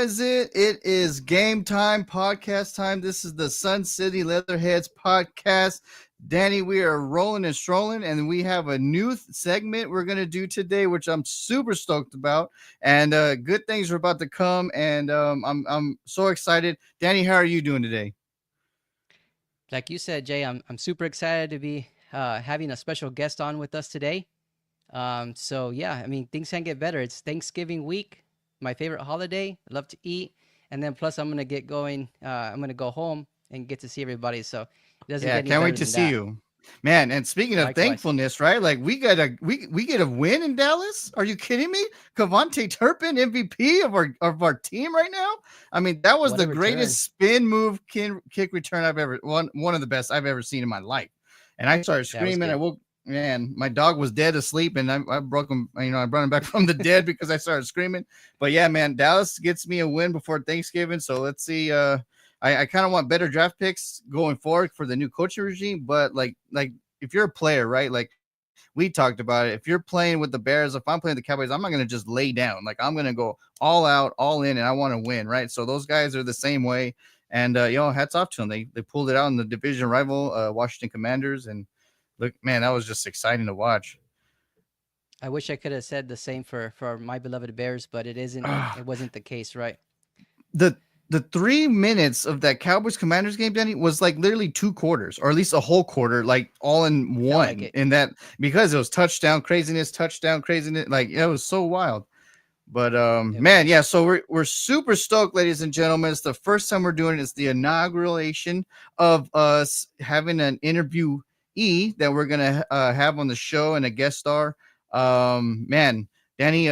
is it? It is game time, podcast time. This is the Sun City Leatherheads podcast. Danny, we are rolling and strolling, and we have a new segment we're going to do today, which I'm super stoked about. And good things are about to come, and I'm so excited. Danny, how are you doing today? Like you said, Jay, I'm super excited to be having a special guest on with us today. So yeah, I mean things can't get better. It's Thanksgiving week, my favorite holiday. I love to eat, and then plus I'm gonna get going. I'm gonna go home and get to see everybody. So it doesn't Yeah, get any can't wait better to than see that. you. Man, and speaking of Likewise. thankfulness, right? Like we get a win in Dallas. Are you kidding me? Cavante Turpin, MVP of our team right now. I mean, that was What the a return! greatest spin move kick return I've ever one of the best I've ever seen in my life. And I started That was screaming. I good. woke man, my dog was dead asleep, and I broke him. I brought him back from the dead because I started screaming. But yeah, man, Dallas gets me a win before Thanksgiving. So let's see. I kind of want better draft picks going forward for the new coaching regime. But like if you're a player, right? Like we talked about it. If you're playing with the Bears, if I'm playing the Cowboys, I'm not gonna just lay down. Like I'm gonna go all out, all in, and I want to win, right? So those guys are the same way. And hats off to them. They pulled it out in the division rival, Washington Commanders, and look, man, that was just exciting to watch. I wish I could have said the same for my beloved Bears, but it isn't. It wasn't the case, right? the the 3 minutes of that Cowboys Commanders game, Danny, was like literally 2 quarters, or at least a whole quarter, like all in It felt like one. it. In that because it was touchdown craziness, like it was so wild. But It man, was. yeah. So we're super stoked, ladies and gentlemen. It's the first time we're doing it. It's the inauguration of us having an interview that we're gonna have on the show and a guest star. Man, Danny,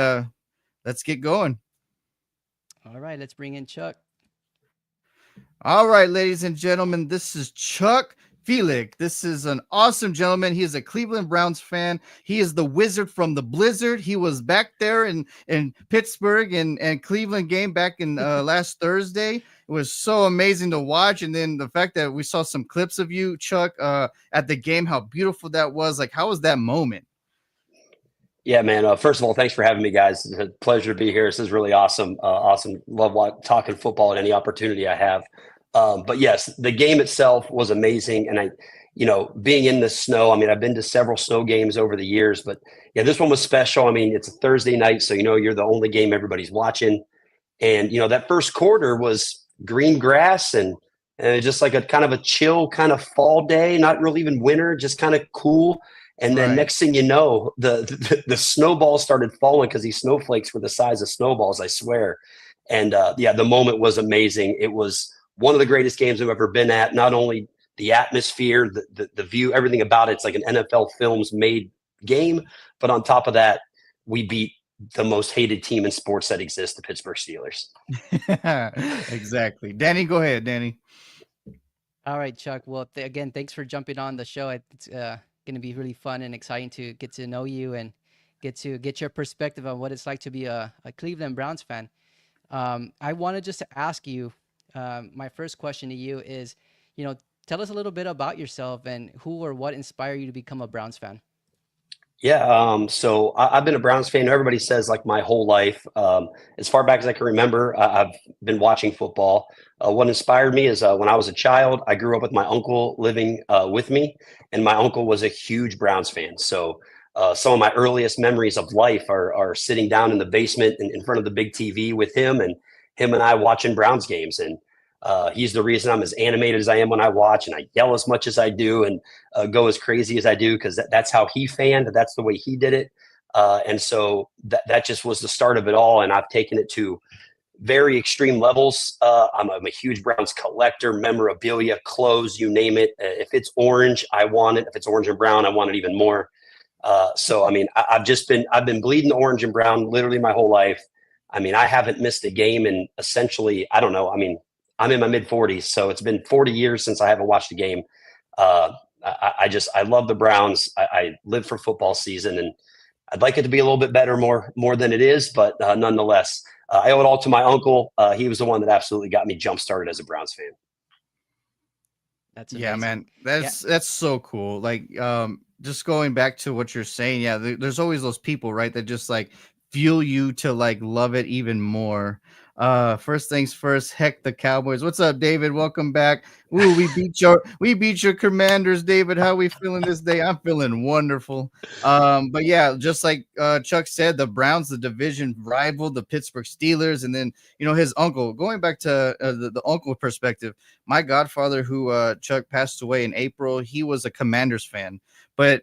let's get going. All right, let's bring in Chuck. All right, ladies and gentlemen, this is Chuck Filek. This is an awesome gentleman. He is a Cleveland Browns fan. He is the wizard from the blizzard. He was back there in Pittsburgh and Cleveland game back in last Thursday. It was so amazing to watch. And then the fact that we saw some clips of you, Chuck, at the game, how beautiful that was. Like, how was that moment? Yeah, man. First of all, thanks for having me, guys. It's a pleasure to be here. This is really awesome. Awesome. Love talking football at any opportunity I have. But yes, the game itself was amazing. And being in the snow, I mean, I've been to several snow games over the years, but yeah, this one was special. I mean, it's a Thursday night, so, you're the only game everybody's watching. And, that first quarter was green grass and just like a kind of a chill kind of fall day, not really even winter, just kind of cool. And then Right. next thing you know, the snowballs started falling because these snowflakes were the size of snowballs, I swear. And yeah, the moment was amazing. It was one of the greatest games I've ever been at. Not only the atmosphere, the view, everything about it. It's like an NFL Films made game. But on top of that, we beat the most hated team in sports that exists, the Pittsburgh Steelers. Exactly. Danny, go ahead, Danny. All right, Chuck. Well, again, thanks for jumping on the show. It's going to be really fun and exciting to get to know you and get your perspective on what it's like to be a Cleveland Browns fan. I wanted just to ask you, my first question to you is, tell us a little bit about yourself and who or what inspired you to become a Browns fan. Yeah, so I've been a Browns fan. Everybody says like my whole life. As far back as I can remember, I've been watching football. What inspired me is when I was a child, I grew up with my uncle living with me, and my uncle was a huge Browns fan. So some of my earliest memories of life are sitting down in the basement in front of the big TV with him and I watching Browns games. And he's the reason I'm as animated as I am when I watch, and I yell as much as I do, and go as crazy as I do, because that's how he fanned. That's the way he did it. And so that just was the start of it all. And I've taken it to very extreme levels. I'm a huge Browns collector, memorabilia, clothes, you name it. If it's orange, I want it. If it's orange and brown, I want it even more. So, I mean, I've been bleeding orange and brown literally my whole life. I mean, I haven't missed a game in essentially, I don't know. I mean, I'm in my mid 40s, so it's been 40 years since I haven't watched a game. I love the Browns. I live for football season, and I'd like it to be a little bit better, more than it is, but nonetheless, I owe it all to my uncle. He was the one that absolutely got me jump started as a Browns fan. That's Yeah, amazing. man, Yeah, that's so cool. Like, just going back to what you're saying, yeah, there's always those people, right, that just like fuel you to like love it even more. First things first, heck the Cowboys. What's up, David? Welcome back. Ooh, we beat your Commanders, David. How we feeling this day? I'm feeling wonderful. But yeah, just like Chuck said, the Browns, the division rival, the Pittsburgh Steelers, and then his uncle. Going back to the uncle perspective, my godfather, who Chuck passed away in April, he was a Commanders fan, but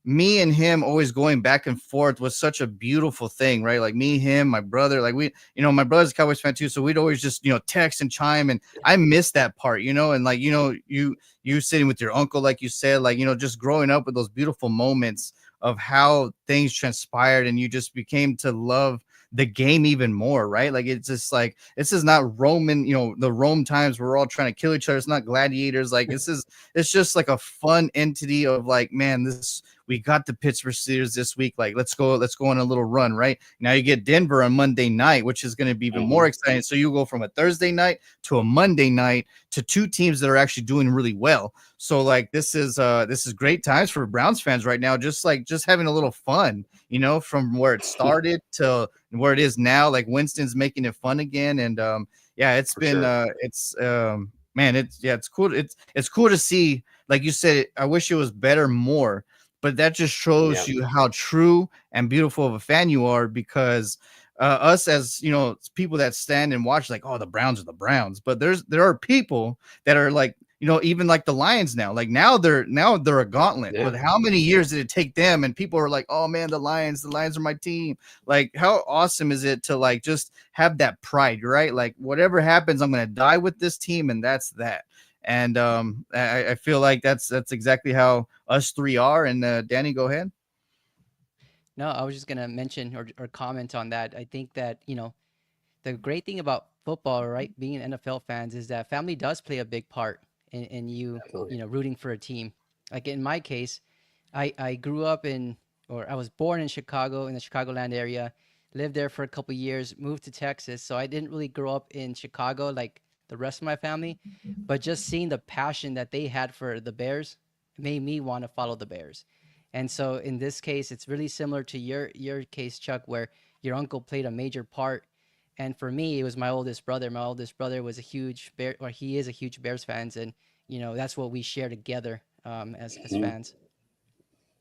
me and him always going back and forth was such a beautiful thing, right? Like me, him, my brother, like my brother's a Cowboys fan too, so we'd always just text and chime, and I miss that part, and like you sitting with your uncle, like you said, like just growing up with those beautiful moments of how things transpired, and you just became to love the game even more, right? Like it's just like this is not Roman, the Rome times where we're all trying to kill each other. It's not gladiators. Like it's just like a fun entity of like, man, we got the Pittsburgh Steelers this week. Like, let's go on a little run, right? Now you get Denver on Monday night, which is going to be even more exciting. So you go from a Thursday night to a Monday night to two teams that are actually doing really well. So like this is great times for Browns fans right now. Just having a little fun, from where it started to where it is now. Like Winston's making it fun again, and it's it's cool. It's cool to see. Like you said, I wish it was better more. But that just shows you how true and beautiful of a fan you are, because us as people that stand and watch, like, oh, the Browns are the Browns, but there are people that are like, even like the Lions now, like now they're a gauntlet. But how many years did it take them? And people are like, oh man, the Lions are my team. Like, how awesome is it to like just have that pride, right? Like whatever happens, I'm gonna die with this team, and that's that. And I feel like that's exactly how us three are. And Danny, go ahead. No, I was just gonna mention or comment on that. I think that the great thing about football, right, being NFL fans, is that family does play a big part in you rooting for a team. Like in my case, I grew up I was born in Chicago, in the Chicagoland area, lived there for a couple of years, moved to Texas, so I didn't really grow up in Chicago like the rest of my family, but just seeing the passion that they had for the Bears made me want to follow the Bears. And so in this case, it's really similar to your case, Chuck, where your uncle played a major part. And for me, it was my oldest brother. My oldest brother was a huge he is a huge Bears fans, and that's what we share together as fans.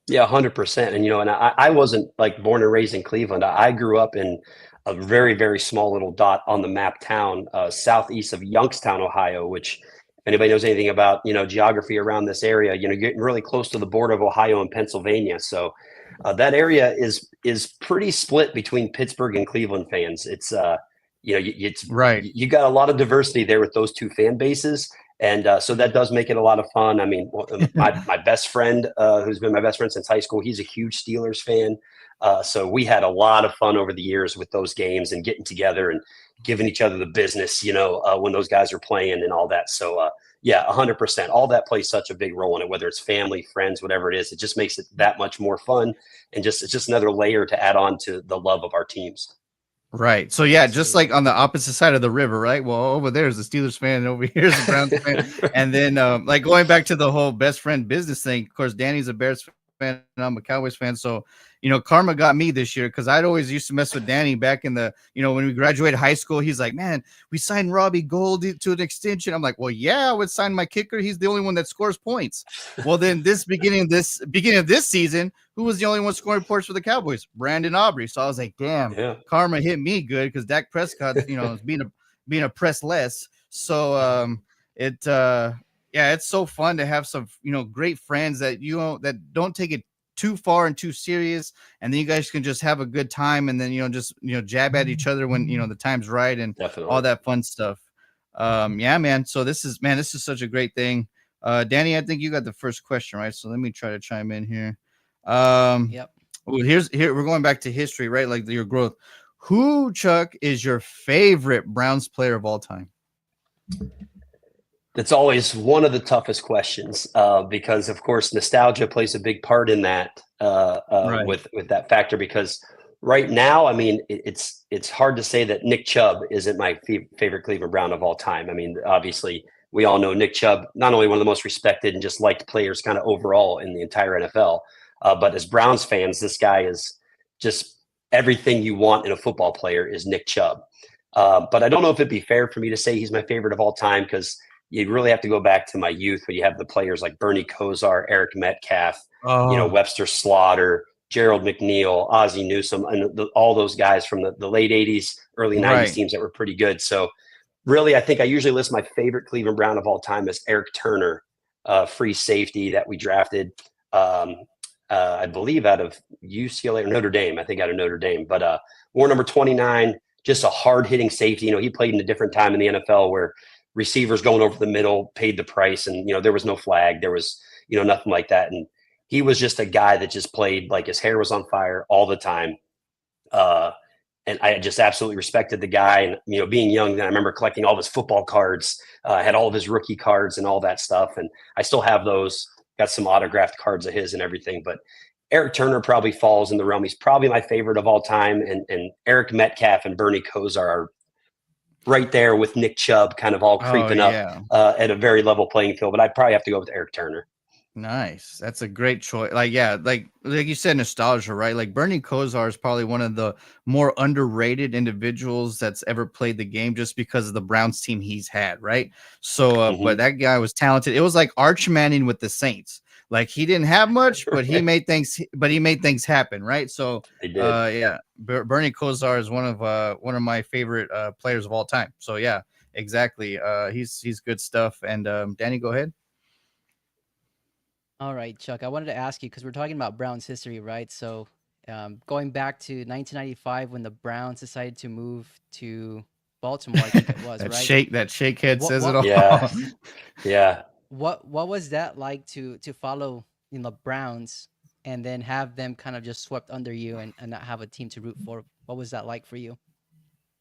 Yeah, 100%. And and I wasn't like born and raised in Cleveland. I grew up in a very, very small little dot on the map town southeast of Youngstown, Ohio, which if anybody knows anything about geography around this area, getting really close to the border of Ohio and Pennsylvania. So that area is pretty split between Pittsburgh and Cleveland fans. It's it's right. You got a lot of diversity there with those two fan bases. And so that does make it a lot of fun. I mean, my best friend, who's been my best friend since high school, he's a huge Steelers fan. So we had a lot of fun over the years with those games and getting together and giving each other the business, when those guys are playing and all that. So, 100%. All that plays such a big role in it, whether it's family, friends, whatever it is. It just makes it that much more fun. And it's just another layer to add on to the love of our teams. Right. So yeah, just like on the opposite side of the river, right? Well, over there's the Steelers fan, and over here's the Browns fan. And then like going back to the whole best friend business thing, of course, Danny's a Bears fan and I'm a Cowboys fan. So, karma got me this year, because I'd always used to mess with Danny back in the, when we graduated high school. He's like, man, we signed Robbie Gould to an extension. I'm like, well, yeah, I would sign my kicker. He's the only one that scores points. Well, then beginning of this season, who was the only one scoring points for the Cowboys? Brandon Aubrey. So I was like, damn, karma hit me good, because Dak Prescott, is being a press less. So it's so fun to have some great friends that that don't take it too far and too serious, and then you guys can just have a good time, and then just jab at each other when the time's right, and all that fun stuff. Yeah, man. So this is such a great thing. Danny, I think you got the first question, right? So let me try to chime in here. Yep. Well, here we're going back to history, right? Like your growth. Who, Chuck, is your favorite Browns player of all time? That's always one of the toughest questions, because of course nostalgia plays a big part in that, right. with that factor. Because right now, I mean, it's hard to say that Nick Chubb isn't my favorite Cleveland Brown of all time. I mean, obviously we all know Nick Chubb, not only one of the most respected and just liked players kind of overall in the entire NFL, but as Browns fans, this guy is just everything you want in a football player is Nick Chubb. But I don't know if it'd be fair for me to say he's my favorite of all time, because you really have to go back to my youth where you have the players like Bernie Kosar, Eric Metcalf, Oh, Webster Slaughter, Gerald McNeil, Ozzie Newsome, and all those guys from the late 80s, early 90s right. teams that were pretty good. So really, I think I usually list my favorite Cleveland Brown of all time as Eric Turner, free safety that we drafted, I believe out of UCLA or Notre Dame. I think out of Notre Dame. But war number 29, just a hard-hitting safety. He played in a different time in the NFL where receivers going over the middle paid the price, and there was no flag. There was nothing like that. And he was just a guy that just played like his hair was on fire all the time. And I just absolutely respected the guy. And being young, then I remember collecting all of his football cards, had all of his rookie cards and all that stuff, and I still have those. Got some autographed cards of his and everything. But Eric Turner probably falls in the realm. He's probably my favorite of all time, and Eric Metcalf and Bernie Kosar are right there with Nick Chubb, kind of all Oh creeping up yeah. at a very level playing field. But I'd probably have to go with Eric Turner. Nice. That's a great choice. Like, yeah, like you said, nostalgia, right? Like Bernie Kosar is probably one of the more underrated individuals that's ever played the game just because of the Browns team he's had, right? So, but that guy was talented. It was like Arch Manning with the Saints. Like he didn't have much, but he made things happen, right? So, They did. yeah, Bernie Kosar is one of my favorite players of all time. So, yeah, exactly. He's good stuff. And Danny, go ahead. All right, Chuck. I wanted to ask you because we're talking about Browns history, right? So, going back to 1995 when the Browns decided to move to Baltimore, I think it was, that right? shake head What says it what all. Yeah. Yeah. what was that like to follow the Browns and then have them kind of just swept under you and not have a team to root for? What was that like for you?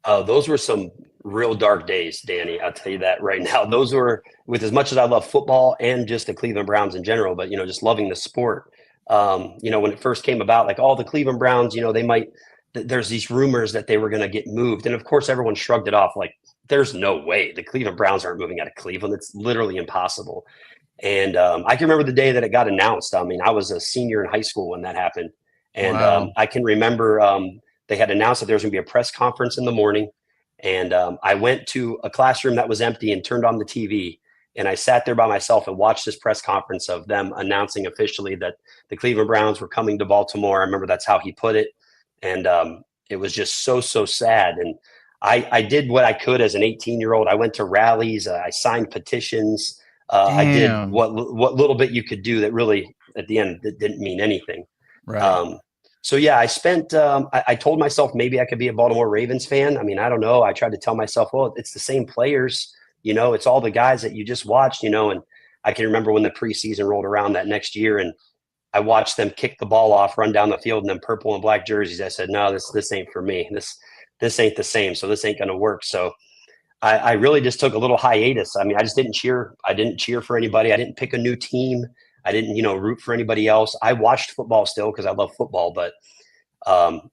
Those were some real dark days, Danny. I'll tell you that right now. Those were, with as much as I love football and just the Cleveland Browns in general, but just loving the sport. When it first came about, like all the Cleveland Browns, they might. There's these rumors that they were going to get moved, and of course, everyone shrugged it off. Like, there's no way the Cleveland Browns aren't moving out of Cleveland. It's literally impossible. And I can remember the day that it got announced. I mean, I was a senior in high school when that happened, and Wow. I can remember they had announced that there was going to be a press conference in the morning. And I went to a classroom that was empty and turned on the TV. And I sat there by myself and watched this press conference of them announcing officially that the Cleveland Browns were coming to Baltimore. I remember that's how he put it. And it was just so sad. And I did what I could as an 18-year-old. I went to rallies. I signed petitions. I did Damn. what little bit you could do that really, at the end, that didn't mean anything. Right. So yeah, I spent. I told myself maybe I could be a Baltimore Ravens fan. I mean, I don't know. I tried to tell myself, well, it's the same players. It's all the guys that you just watched. And I can remember when the preseason rolled around that next year, and I watched them kick the ball off, run down the field, and then purple and black jerseys. I said, no, this ain't for me. This ain't the same. So this ain't going to work. So I really just took a little hiatus. I mean, I just didn't cheer. I didn't cheer for anybody. I didn't pick a new team. I didn't, root for anybody else. I watched football still because I love football, but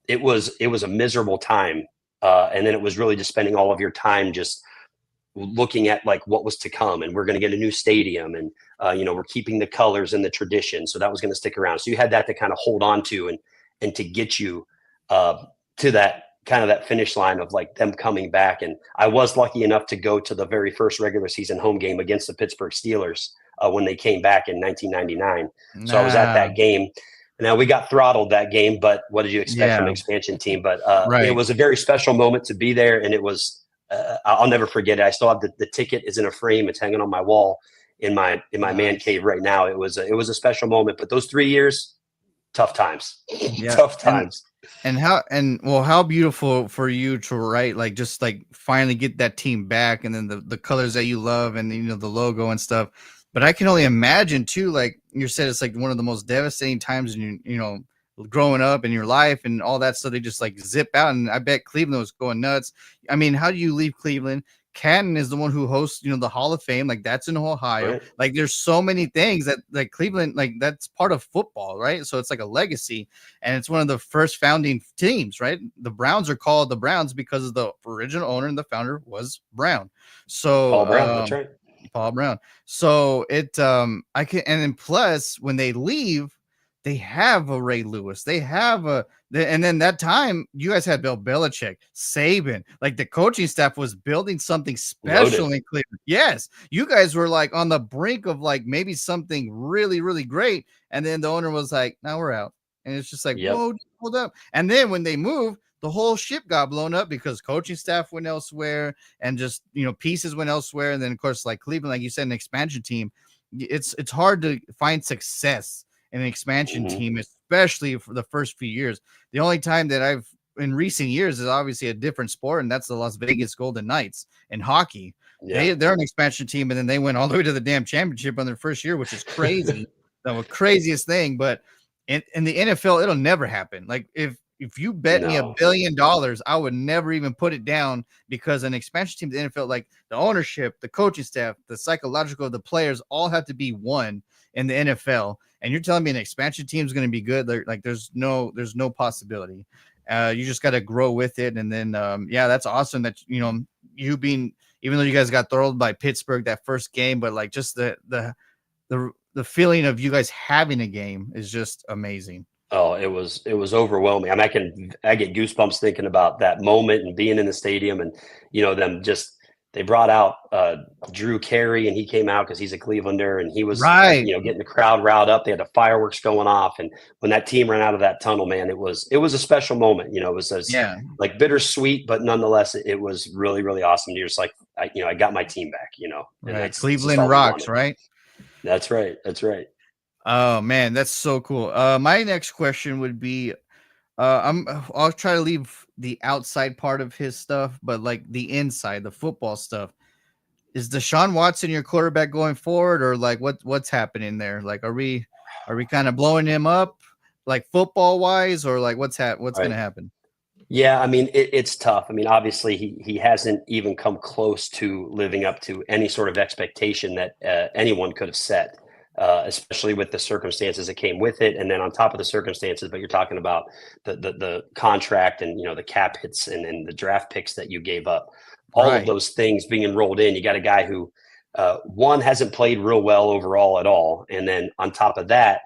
it was a miserable time. And then it was really just spending all of your time just looking at like what was to come, and we're going to get a new stadium, and we're keeping the colors and the tradition, so that was going to stick around. So you had that to kind of hold on to and to get you to that kind of that finish line of like them coming back. And I was lucky enough to go to the very first regular season home game against the Pittsburgh Steelers when they came back in 1999. So I was at Nah. that game. Now, we got throttled that game, but what did you expect from an Yeah. expansion team? But Right. it was a very special moment to be there, and it was. I'll never forget it. I still have the ticket is in a frame. It's hanging on my wall in my man Nice. cave right now. It was a special moment. But those 3 years, tough times, Yeah. tough times. And how beautiful for you to write, like just like finally get that team back, and then the colors that you love, and the logo and stuff. But I can only imagine too, like you said, it's like one of the most devastating times in growing up in your life and all that stuff. They just like zip out, and I bet Cleveland was going nuts. I mean, how do you leave Cleveland? Canton is the one who hosts, the Hall of Fame. Like that's in Ohio. Right. Like there's so many things that like Cleveland, like that's part of football, right? So it's like a legacy, and it's one of the first founding teams, right? The Browns are called the Browns because of the original owner and the founder was Brown. So Paul Brown, that's right. Paul Brown. So I can, and then plus when they leave, they have a Ray Lewis. They have and then that time you guys had Bill Belichick, Saban, like the coaching staff was building something special Loaded. in Cleveland. Yes, you guys were like on the brink of like maybe something really, really great. And then the owner was like, now we're out. And it's just like, Yep. whoa, hold up. And then when they moved, the whole ship got blown up because coaching staff went elsewhere and just, pieces went elsewhere. And then, of course, like Cleveland, like you said, an expansion team, it's hard to find success in an expansion Mhm. team, especially for the first few years. The only time that I've in recent years is obviously a different sport, and that's the Las Vegas Golden Knights in hockey. Yeah. They're an expansion team, and then they went all the way to the damn championship on their first year, which is crazy. The craziest thing. But in the NFL, it'll never happen. Like if you bet me $1 No. billion, I would never even put it down because an expansion team, the NFL, like the ownership, the coaching staff, the psychological of the players all have to be one in the NFL. And you're telling me an expansion team is going to be good? Like there's no possibility. You just got to grow with it. And then, that's awesome that, you being, even though you guys got throttled by Pittsburgh that first game, but like just the feeling of you guys having a game is just amazing. Oh, it was overwhelming. I mean, I get goosebumps thinking about that moment and being in the stadium, and them just they brought out Drew Carey, and he came out because he's a Clevelander, and he was Right. getting the crowd riled up. They had the fireworks going off, and when that team ran out of that tunnel, man, it was a special moment. It was Yeah. like bittersweet, but nonetheless, it was really, really awesome. You're just like, I got my team back. And Right. that's Cleveland all we rocks, wanted. right? That's right. That's right. Oh man, that's so cool. My next question would be, I'll try to leave the outside part of his stuff, but like the inside, the football stuff. Is Deshaun Watson your quarterback going forward, or like what's happening there? Like, are we kind of blowing him up, like football wise, or like what's Right. gonna happen? Yeah, I mean, it's tough. I mean, obviously, he hasn't even come close to living up to any sort of expectation that anyone could have set, especially with the circumstances that came with it, and then on top of the circumstances. But you're talking about the contract and the cap hits and the draft picks that you gave up. All of Right. those things being enrolled in. You got a guy who one hasn't played real well overall at all, and then on top of that,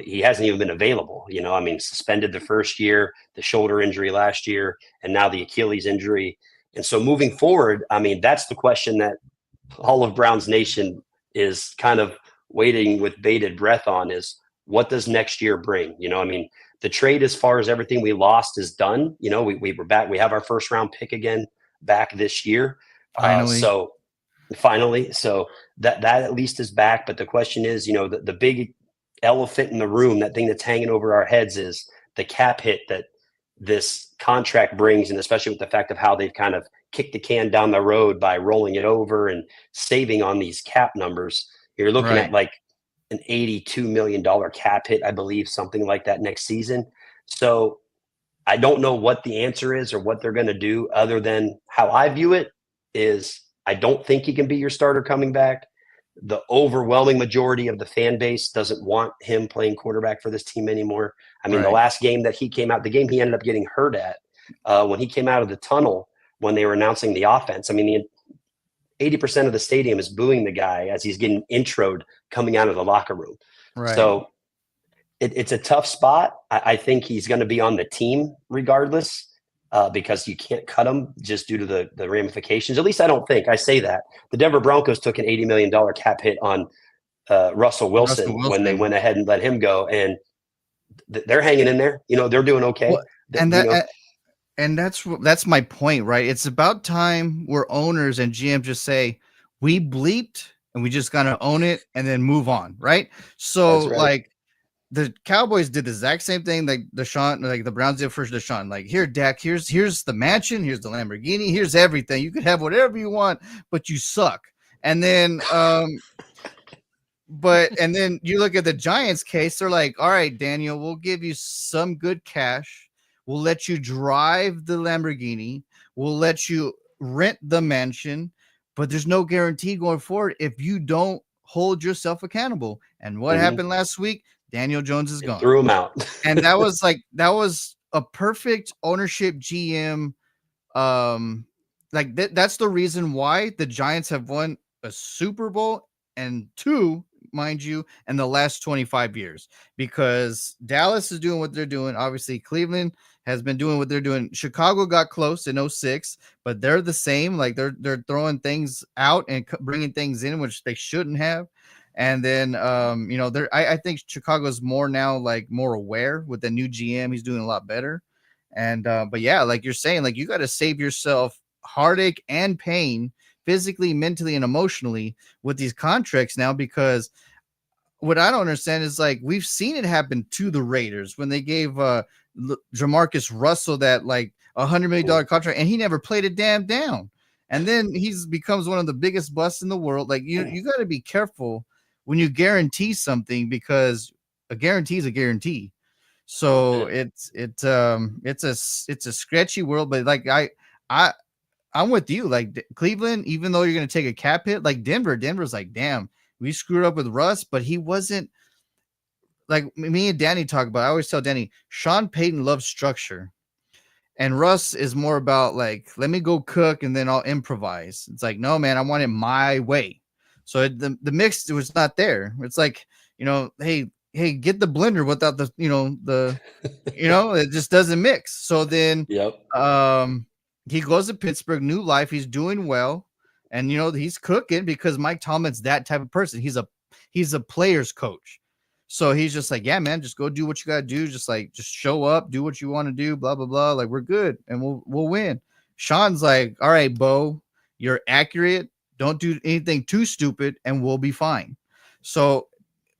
he hasn't even been available. I mean, suspended the first year, the shoulder injury last year, and now the Achilles injury. And so moving forward, I mean, that's the question that all of Browns Nation is kind of waiting with bated breath on is what does next year bring? I mean, the trade as far as everything we lost is done. We were back. We have our first round pick again back this year. Finally. So that at least is back. But the question is, the big elephant in the room, that thing that's hanging over our heads, is the cap hit that this contract brings, and especially with the fact of how they've kind of kicked the can down the road by rolling it over and saving on these cap numbers. You're looking Right. at like an $82 million cap hit, I believe, something like that next season. So I don't know what the answer is or what they're going to do, other than how I view it is I don't think he can be your starter coming back. The overwhelming majority of the fan base doesn't want him playing quarterback for this team anymore. I mean, the Right. last game that he came out, the game he ended up getting hurt at, when he came out of the tunnel when they were announcing the offense, I mean, 80% of the stadium is booing the guy as he's getting introed coming out of the locker room. Right. So it's a tough spot. I think he's going to be on the team regardless, because you can't cut him just due to the ramifications. At least I don't think. I say that. The Denver Broncos took an $80 million cap hit on Russell Wilson when they went ahead and let him go, and they're hanging in there. They're doing okay. Well, and that's my point, right? It's about time where owners and GM just say, we bleeped and we just gotta own it and then move on, right? So right. like the Cowboys did the exact same thing like the Browns did for Deshaun. Like, here, Dak, here's the mansion, here's the Lamborghini, here's everything. You could have whatever you want, but you suck. And then and then you look at the Giants case, they're like, all right, Daniel, we'll give you some good cash. We'll let you drive the Lamborghini. We'll let you rent the mansion, but there's no guarantee going forward if you don't hold yourself accountable. And what happened last week? Daniel Jones is gone. Threw him out. And that was a perfect ownership GM. That's the reason why the Giants have won a Super Bowl and 2 mind you, and the last 25 years, because Dallas is doing what they're doing. Obviously, Cleveland has been doing what they're doing. Chicago got close in 06, but they're the same. Like they're throwing things out and bringing things in, which they shouldn't have. And then, I think Chicago's more now, like more aware with the new GM. He's doing a lot better. And, but yeah, like you're saying, like you got to save yourself heartache and pain physically, mentally, and emotionally with these contracts now, because what I don't understand is like we've seen it happen to the Raiders when they gave Jamarcus Russell that like $100 million contract, and he never played a damn down. And then he's becomes one of the biggest busts in the world. Like you got to be careful when you guarantee something, because a guarantee is a guarantee. So it's a sketchy world. But like I'm with you. Like Cleveland, even though you're going to take a cap hit, like Denver's like, damn, we screwed up with Russ, but he wasn't like me and Danny talk about. I always tell Danny, Sean Payton loves structure, and Russ is more about like, let me go cook and then I'll improvise. It's like, no, man, I want it my way. So the mix was not there. It's like, hey, get the blender without it just doesn't mix. So then, he goes to Pittsburgh, new life. He's doing well. And, he's cooking because Mike Tomlin's that type of person. He's a player's coach. So he's just like, yeah, man, just go do what you got to do. Just show up, do what you want to do, blah, blah, blah. Like, we're good and we'll win. Sean's like, all right, Bo, you're accurate. Don't do anything too stupid and we'll be fine. So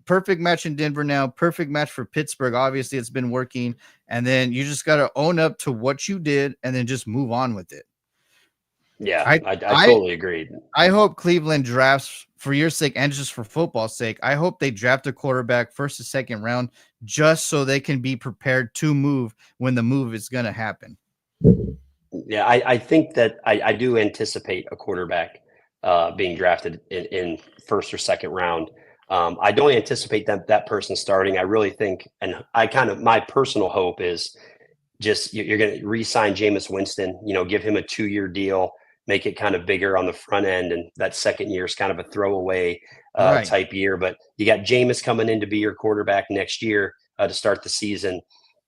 perfect match in Denver now. Perfect match for Pittsburgh. Obviously, it's been working. And then you just got to own up to what you did and then just move on with it. Yeah, I totally agree. I hope Cleveland drafts, for your sake and just for football's sake, I hope they draft a quarterback first or second round just so they can be prepared to move when the move is going to happen. Yeah, I think that I do anticipate a quarterback being drafted in first or second round. I don't anticipate that person starting. I really think, and my personal hope is just you're going to re-sign Jameis Winston, give him a 2-year deal, make it kind of bigger on the front end. And that second year is kind of a throwaway type year. But you got Jameis coming in to be your quarterback next year to start the season.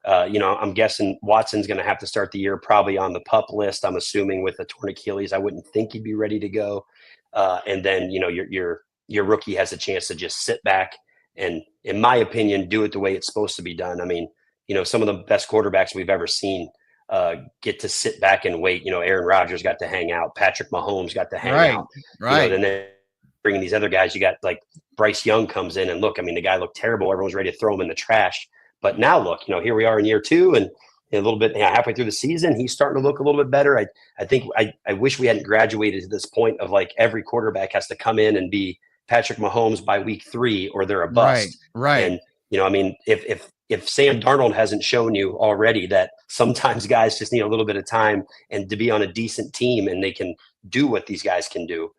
I'm guessing Watson's going to have to start the year probably on the PUP list. I'm assuming with a torn Achilles, I wouldn't think he'd be ready to go. And then, your rookie has a chance to just sit back and, in my opinion, do it the way it's supposed to be done. I mean, some of the best quarterbacks we've ever seen get to sit back and wait. Aaron Rodgers got to hang out. Patrick Mahomes got to hang out. Right. And then bringing these other guys, you got like Bryce Young comes in and look, I mean, the guy looked terrible. Everyone's ready to throw him in the trash. But now look, here we are in year 2 and a little bit halfway through the season, he's starting to look a little bit better. I think I wish we hadn't graduated to this point of like every quarterback has to come in and be Patrick Mahomes by week 3 or they're a bust. Right. And, I mean, if Sam Darnold hasn't shown you already that sometimes guys just need a little bit of time and to be on a decent team and they can do what these guys can do.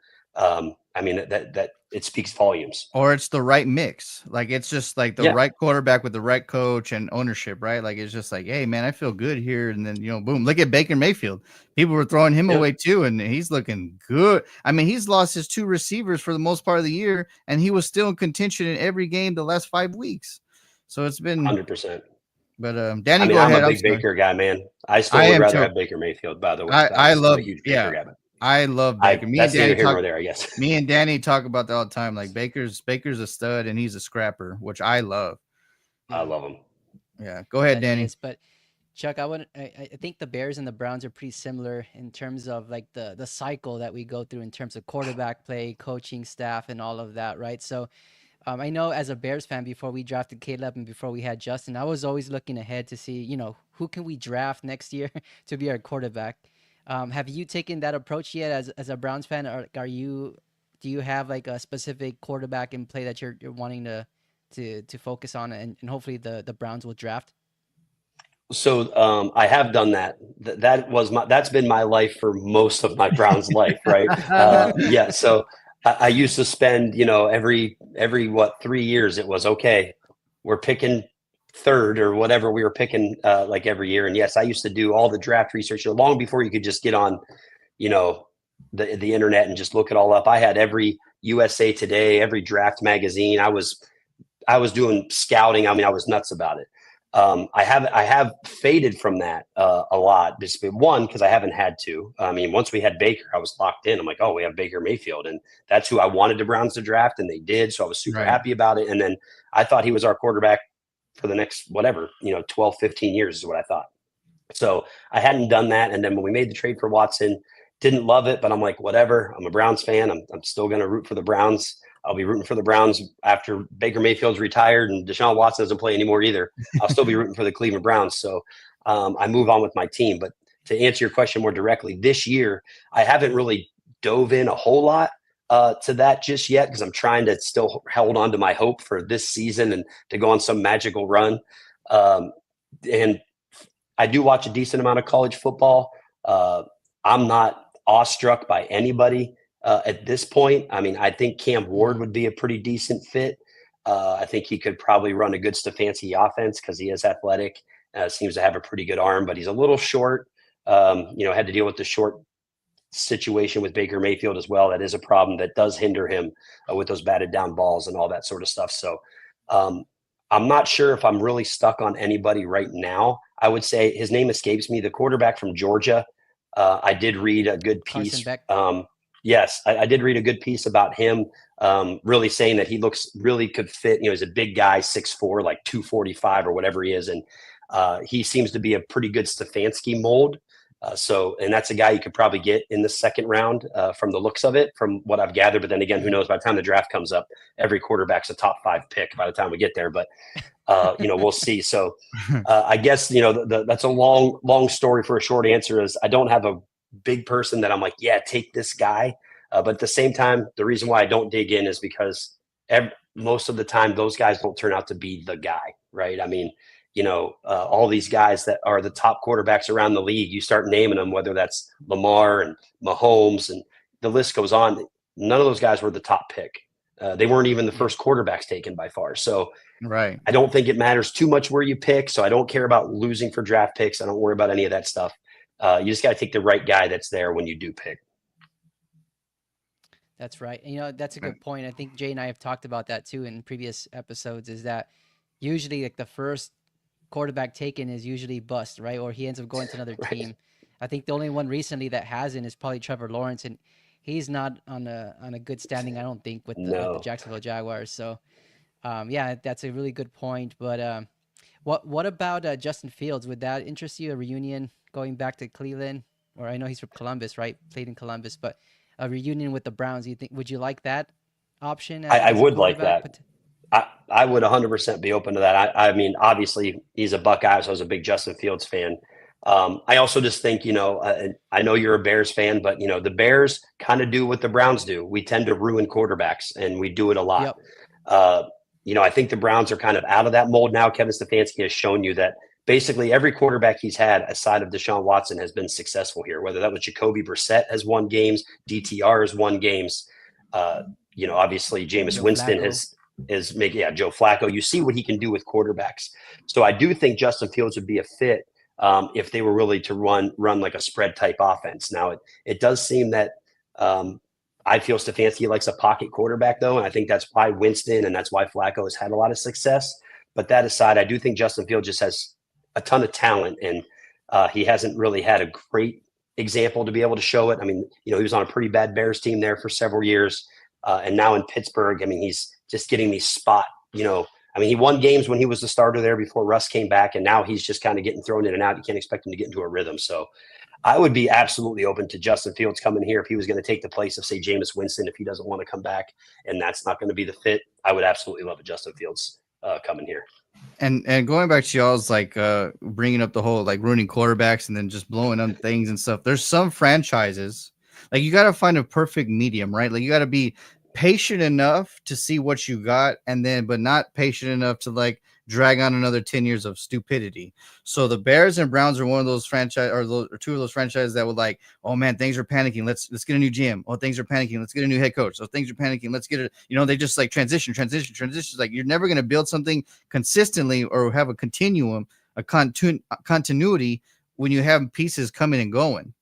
I mean, that it speaks volumes. Or it's the right mix. Like, it's just like the right quarterback with the right coach and ownership, right? Like, it's just like, hey, man, I feel good here. And then, boom, look at Baker Mayfield. People were throwing him away too, and he's looking good. I mean, he's lost his 2 receivers for the most part of the year, and he was still in contention in every game the last 5 weeks. So it's been 100%. But Danny, go ahead. I'm a big Baker guy, man. I still would rather have Baker Mayfield, by the way. I love a huge Baker guy. I love Baker. That's neither here nor there, I guess. Me and Danny talk about that all the time. Like Baker's a stud and he's a scrapper, which I love. I love him. Yeah, go ahead, Danny. But Chuck, I think the Bears and the Browns are pretty similar in terms of like the cycle that we go through in terms of quarterback play, coaching staff, and all of that, right? So I know as a Bears fan, before we drafted Caleb and before we had Justin, I was always looking ahead to see, who can we draft next year to be our quarterback. Have you taken that approach yet as a Browns fan, or do you have like a specific quarterback in play that you're wanting to focus on, and hopefully the Browns will draft? So I have done that. That's been my life for most of my Browns life, right? Yeah. So I used to spend, every 3 years it was okay. We're picking third or whatever we were picking like every year. And yes, I used to do all the draft research long before you could just get on, the internet and just look it all up. I had every USA Today, every draft magazine. I was doing scouting. I mean, I was nuts about it. I have faded from that a lot. Just one, because I haven't had to. I mean, once we had Baker, I was locked in. I'm like, oh, we have Baker Mayfield, and that's who I wanted the Browns to draft, and they did. So I was super happy about it. And then I thought he was our quarterback for the next 12, 15 years is what I thought. So I hadn't done that. And then when we made the trade for Watson, didn't love it, but I'm like, whatever. I'm a Browns fan. I'm still going to root for the Browns. I'll be rooting for the Browns after Baker Mayfield's retired and Deshaun Watson doesn't play anymore either. I'll still be rooting for the Cleveland Browns. So I move on with my team. But to answer your question more directly, this year, I haven't really dove in a whole lot to that just yet because I'm trying to still hold on to my hope for this season and to go on some magical run. And I do watch a decent amount of college football. I'm not awestruck by anybody at this point. I mean, I think Cam Ward would be a pretty decent fit. I think he could probably run a good Stefanski offense because he is athletic, seems to have a pretty good arm, but he's a little short. Had to deal with the short situation with Baker Mayfield as well. That is a problem that does hinder him with those batted down balls and all that sort of stuff. So I'm not sure if I'm really stuck on anybody right now. I would say his name escapes me. The quarterback from Georgia. I did read a good piece. Yes, I did read a good piece about him, really saying that he really could fit. He's a big guy, 6'4", like 245 or whatever he is. And he seems to be a pretty good Stefanski mold. And that's a guy you could probably get in the second round from the looks of it, from what I've gathered. But then again, who knows? By the time the draft comes up, every quarterback's a top 5 pick by the time we get there. But we'll see. So I guess that's a long story for a short answer. Is I don't have a big person that I'm like, yeah, take this guy. But at the same time, the reason why I don't dig in is because most of the time those guys don't turn out to be the guy, right? I mean, all these guys that are the top quarterbacks around the league, you start naming them, whether that's Lamar and Mahomes and the list goes on. None of those guys were the top pick. They weren't even the first quarterbacks taken by far. So right. I don't think it matters too much where you pick. So I don't care about losing for draft picks. I don't worry about any of that stuff. You just got to take the right guy that's there when you do pick. That's right. And, that's a good point. I think Jay and I have talked about that too in previous episodes, is that usually like the first quarterback taken is usually bust, right? Or he ends up going to another team. I think the only one recently that hasn't is probably Trevor Lawrence, and he's not on a good standing, I don't think, with the Jacksonville Jaguars. So, that's a really good point. But what about Justin Fields? Would that interest you, a reunion going back to Cleveland? Or I know he's from Columbus, right? Played in Columbus, but a reunion with the Browns. Would you like that option? I would like that. I would 100% be open to that. I mean, obviously he's a Buckeye, so I was a big Justin Fields fan. I also just think, I know you're a Bears fan, but the Bears kind of do what the Browns do. We tend to ruin quarterbacks, and we do it a lot. Yep. I think the Browns are kind of out of that mold now. Kevin Stefanski has shown you that basically every quarterback he's had aside of Deshaun Watson has been successful here, whether that was Jacoby Brissett has won games, DTR has won games. Obviously Jameis Winston is making, Joe Flacco. You see what he can do with quarterbacks. So I do think Justin Fields would be a fit if they were really to run like a spread type offense. Now it does seem that I feel Stefanski likes a pocket quarterback though, and I think that's why Winston and that's why Flacco has had a lot of success. But that aside, I do think Justin Fields just has a ton of talent, and he hasn't really had a great example to be able to show it. I mean, he was on a pretty bad Bears team there for several years, and now in Pittsburgh, I mean, he's just getting these spot, he won games when he was the starter there before Russ came back, and now he's just kind of getting thrown in and out. You can't expect him to get into a rhythm. So I would be absolutely open to Justin Fields coming here if he was going to take the place of, say, Jameis Winston, if he doesn't want to come back and that's not going to be the fit. I would absolutely love a Justin Fields coming here. And going back to y'all's bringing up the whole ruining quarterbacks and then just blowing up things and stuff. There's some franchises you got to find a perfect medium, right? You got to be patient enough to see what you got, but not patient enough to drag on another 10 years of stupidity. So the Bears and Browns are one of those franchise or two of those franchises that would oh man, things are panicking. Let's get a new GM. Oh, things are panicking. Let's get a new head coach. So things are panicking. Let's get it. They just transition. You're never going to build something consistently or have a continuum, continuity when you have pieces coming and going.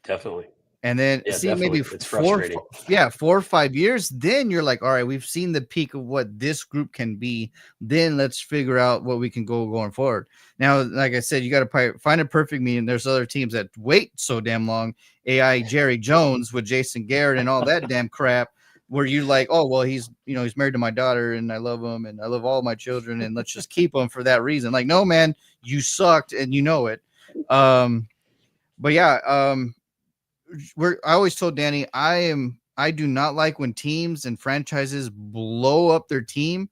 Definitely. And then Yeah, see maybe definitely. It's frustrating. 4 or 5 years, then you're like, all right, we've seen the peak of what this group can be. Then let's figure out what we can going forward. Now, like I said, you got to find a perfect medium. There's other teams that wait so damn long. AI Jerry Jones with Jason Garrett and all that damn crap, where you're like, oh well, he's married to my daughter and I love him and I love all my children and let's just keep him for that reason. Like, no, man, you sucked and you know it. But yeah, I always told Danny, I do not like when teams and franchises blow up their team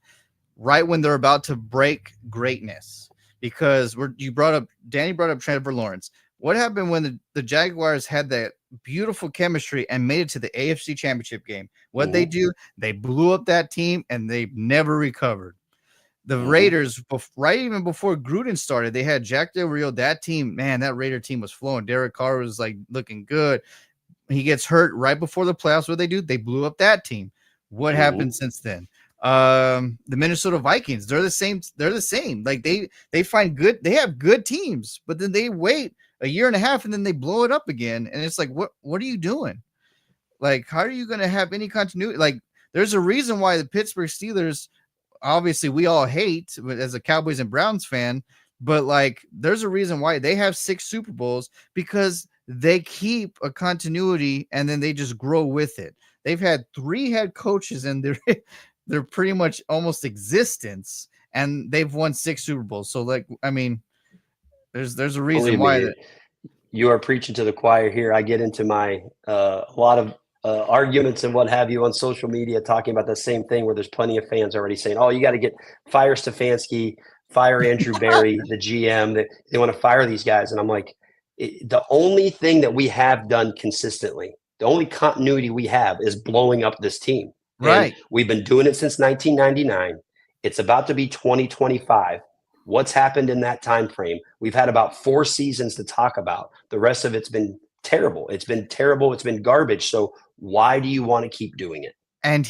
right when they're about to break greatness, because Danny brought up Trevor Lawrence. What happened when the Jaguars had that beautiful chemistry and made it to the AFC Championship game? What they do? They blew up that team and they never recovered. The Raiders, right even before Gruden started, they had Jack Del Rio. That team, man, that Raider team was flowing. Derek Carr was like looking good. He gets hurt right before the playoffs. What they do? They blew up that team. What happened since then? The Minnesota Vikings, they're the same. They're the same. Like they find good. They have good teams, but then they wait a year and a half and then they blow it up again. And it's like, what are you doing? Like, how are you going to have any continuity? Like, there's a reason why the Pittsburgh Steelers, obviously we all hate as a Cowboys and Browns fan, but like there's a reason why they have 6 Super Bowls, because they keep a continuity and then they just grow with it. They've had 3 head coaches in their pretty much almost existence, and they've won 6 Super Bowls. So like, I mean, there's a reason why you are preaching to the choir here. I get into my a lot of arguments and what have you on social media talking about the same thing, where there's plenty of fans already saying, oh, you got to fire Stefanski, fire Andrew Berry, the GM. They want to fire these guys. And I'm like, the only thing that we have done consistently, the only continuity we have is blowing up this team. Right. And we've been doing it since 1999. It's about to be 2025. What's happened in that time frame? We've had about 4 seasons to talk about. The rest of it's been terrible. It's been terrible. It's been garbage. So why do you want to keep doing it? And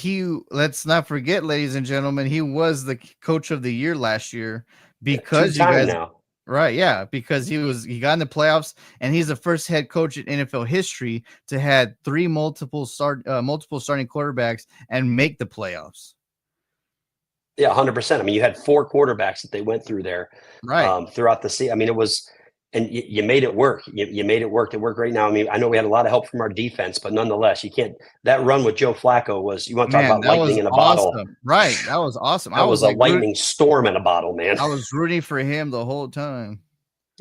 let's not forget, ladies and gentlemen, he was the coach of the year last year because you guys now. Right, yeah, because he got in the playoffs, and he's the first head coach in NFL history to had 3 multiple starting quarterbacks and make the playoffs. Yeah, 100%. I mean, you had 4 quarterbacks that they went through there, right, throughout the season. I mean, it was, and you made it work. You made it work. It worked right now. I mean, I know we had a lot of help from our defense, but nonetheless, you can't. That run with Joe Flacco was. You want to talk about lightning in a bottle? Right, that was awesome. That was a lightning storm in a bottle, man. I was rooting for him the whole time.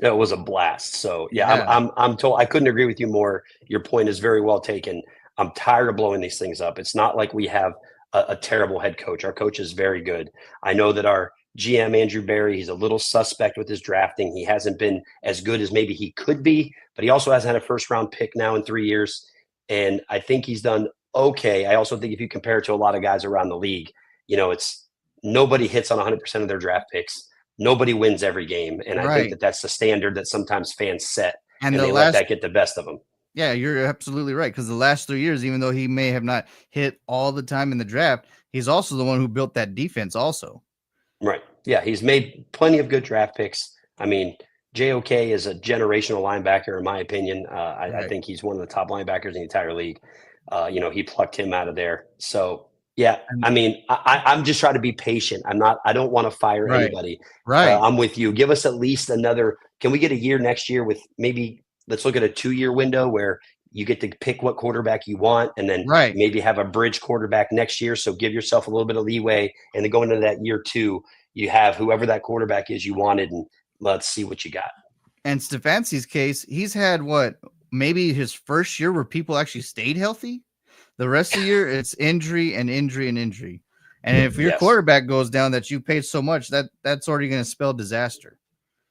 It was a blast. So yeah. I'm told. I couldn't agree with you more. Your point is very well taken. I'm tired of blowing these things up. It's not like we have a terrible head coach. Our coach is very good. I know that our GM, Andrew Berry, he's a little suspect with his drafting. He hasn't been as good as maybe he could be, but he also hasn't had a first-round pick now in 3 years. And I think he's done okay. I also think if you compare it to a lot of guys around the league, it's nobody hits on 100% of their draft picks. Nobody wins every game. And I think that that's the standard that sometimes fans set, and they let that get the best of them. Yeah, you're absolutely right. Because the last 3 years, even though he may have not hit all the time in the draft, he's also the one who built that defense also. Right. Yeah, he's made plenty of good draft picks. I mean, JOK is a generational linebacker, in my opinion. I think he's one of the top linebackers in the entire league. He plucked him out of there. So, yeah, I mean, I'm just trying to be patient. I don't want to fire anybody. Right. I'm with you. Give us at least another. Can we get a year next year with maybe let's look at a 2-year window where you get to pick what quarterback you want, and then maybe have a bridge quarterback next year. So give yourself a little bit of leeway, and then going into that year 2, you have whoever that quarterback is you wanted, and let's see what you got. And Stefanski's case, he's had maybe his first year where people actually stayed healthy. The rest of the year, it's injury and injury and injury. And if your quarterback goes down that you paid so much, that's already going to spell disaster.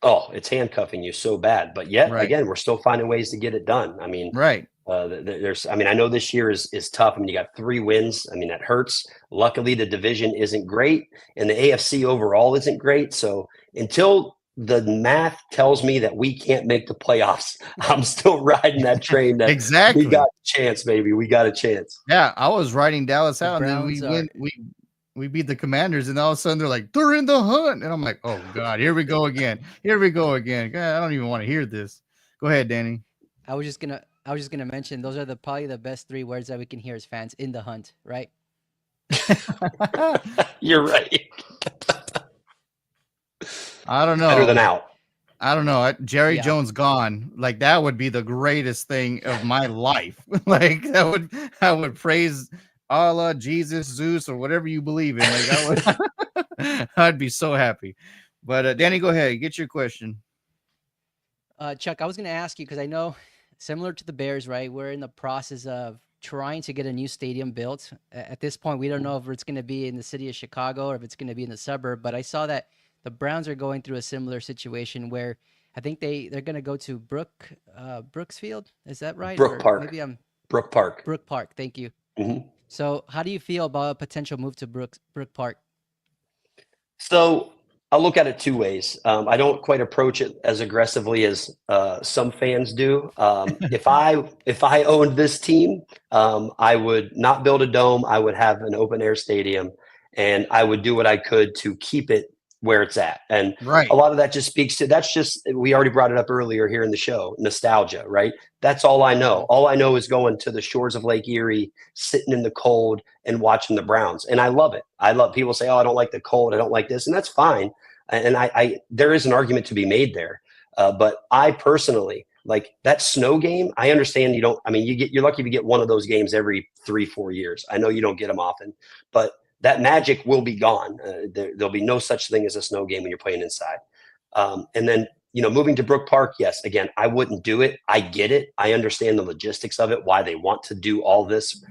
Oh, it's handcuffing you so bad. But yet, again, we're still finding ways to get it done. I mean, I know this year is tough. I mean, you got 3 wins. I mean, that hurts. Luckily, the division isn't great, and the AFC overall isn't great. So until the math tells me that we can't make the playoffs, I'm still riding that train. That exactly. We got a chance, baby. We got a chance. Yeah, I was riding Dallas out, and then we win. We beat the Commanders, and all of a sudden they're like, they're in the hunt. And I'm like, oh, God, here we go again. God, I don't even want to hear this. Go ahead, Danny. I was I was just gonna mention those are probably the best 3 words that we can hear as fans in the hunt, right? You're right. I don't Better than know. out. I don't know. Jerry Yeah. Jones gone. Like that would be the greatest thing of my life. Like I would praise Allah, Jesus, Zeus, or whatever you believe in. Like I would, I'd be so happy. But Danny, go ahead. Get your question. Chuck, I was gonna ask you because I know, similar to the Bears, right? We're in the process of trying to get a new stadium built. At this point, we don't know if it's gonna be in the city of Chicago or if it's gonna be in the suburb. But I saw that the Browns are going through a similar situation where I think they're gonna go to Brooksfield. Is that right? Brook Or Park. maybe I'm Brook Park. Brook Park. Thank you. Mhm. So, how do you feel about a potential move to Brook Park? So I look at it two ways. I don't quite approach it as aggressively as some fans do. If I owned this team, I would not build a dome. I would have an open air stadium, and I would do what I could to keep it where it's at. And Right. a lot of that just speaks to that's just we already brought it up earlier here in the show, nostalgia, right? That's all I know. All I know is going to the shores of Lake Erie, sitting in the cold and watching the Browns. And I love it. I love people say, oh, I don't like the cold. I don't like this. And that's fine. And I there is an argument to be made there. But I personally like that snow game. I understand you don't, I mean, you're lucky if you get one of those games every 3-4 years. I know you don't get them often, but that magic will be gone. There'll be no such thing as a snow game when you're playing inside. And then, moving to Brook Park, yes, again, I wouldn't do it. I get it. I understand the logistics of it, why they want to do all this.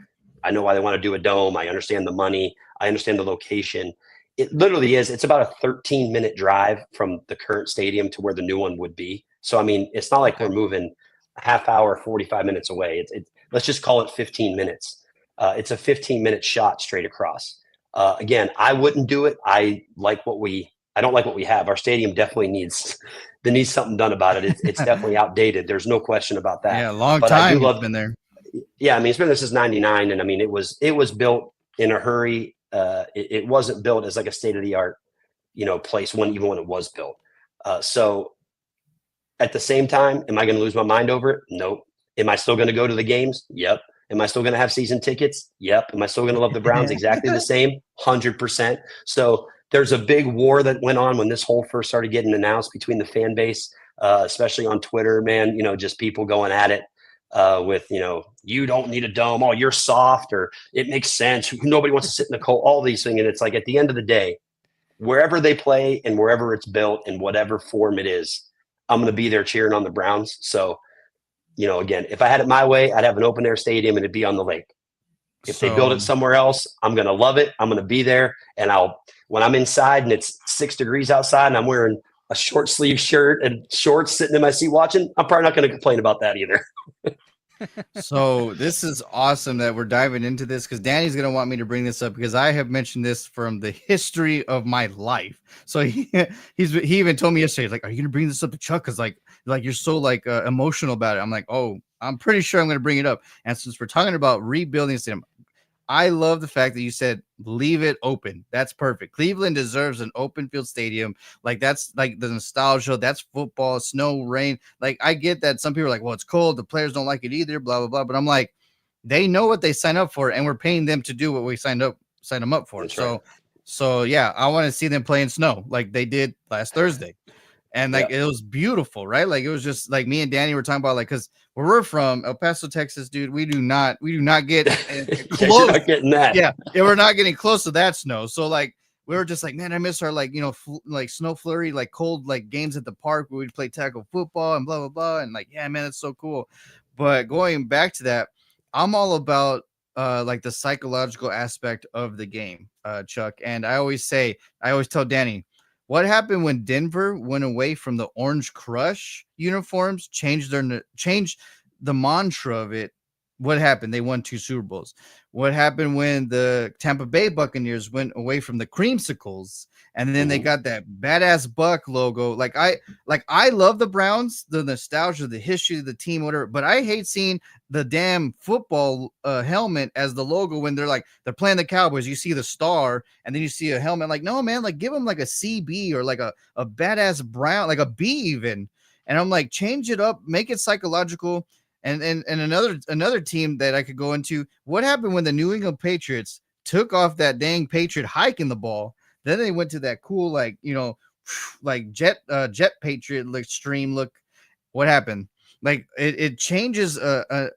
I know why they want to do a dome. I understand the money. I understand the location. It literally is. It's about a 13-minute drive from the current stadium to where the new one would be. So, I mean, it's not like we're moving a half hour, 45 minutes away. Let's just call it 15 minutes. It's a 15-minute shot straight across. Again, I wouldn't do it. I don't like what we have. Our stadium definitely needs something done about it. It's definitely outdated. There's no question about that. Yeah, a long But time I do it's love been there. Yeah, I mean, it's been there since '99, and I mean, it was built in a hurry. It wasn't built as like a state of the art, place even when it was built. So at the same time, am I going to lose my mind over it? Nope. Am I still going to go to the games? Yep. Am I still going to have season tickets? Yep. Am I still going to love the Browns exactly the same? 100%. So there's a big war that went on when this whole first started getting announced between the fan base, especially on Twitter, man, just people going at it with, you don't need a dome. Oh, you're soft, or it makes sense. Nobody wants to sit in the cold, all these things. And it's like, at the end of the day, wherever they play and wherever it's built in whatever form it is, I'm going to be there cheering on the Browns. So, again, if I had it my way, I'd have an open air stadium and it'd be on the lake. If they build it somewhere else, I'm going to love it. I'm going to be there. And when I'm inside and it's 6 degrees outside and I'm wearing a short sleeve shirt and shorts sitting in my seat watching, I'm probably not going to complain about that either. So this is awesome that we're diving into this, because Danny's going to want me to bring this up because I have mentioned this from the history of my life. So he even told me yesterday, he's like, are you going to bring this up to Chuck? Because like you're so emotional about it. I'm like, oh, I'm pretty sure I'm going to bring it up. And since we're talking about rebuilding the stadium, I love the fact that you said leave it open. That's perfect. Cleveland deserves an open field stadium. Like that's like the nostalgia. That's football, snow, rain. Like I get that some people are like, well, it's cold. The players don't like it either. Blah blah blah. But I'm like, they know what they signed up for, and we're paying them to do what we signed them up for. That's So, right. so yeah, I want to see them play in snow like they did last Thursday. And like it was beautiful, right? Like it was just like me and Danny were talking about, like, because where we're from, El Paso, Texas, dude, we do not get close. You're not getting that. Yeah, we're not getting close to that snow. So like we were just like, man, I miss our like like snow flurry, like cold like games at the park where we'd play tackle football and blah blah blah. And like, yeah, man, that's so cool. But going back to that, I'm all about like the psychological aspect of the game, Chuck. And I always tell Danny, what happened when Denver went away from the Orange Crush uniforms, changed the mantra of it? What happened? They won 2 Super Bowls. What happened when the Tampa Bay Buccaneers went away from the creamsicles and then they got that badass buck logo? Like I love the Browns, the nostalgia, the history of the team, whatever, but I hate seeing the damn football helmet as the logo when they're playing the Cowboys. You see the star and then you see a helmet. Like, no, man, like give them like a CB or like a badass brown, like a B even. And I'm like, change it up, make it psychological. And another team that I could go into. What happened when the New England Patriots took off that dang Patriot hike in the ball? Then they went to that cool, like, like jet Patriot like stream look. What happened? Like it changes a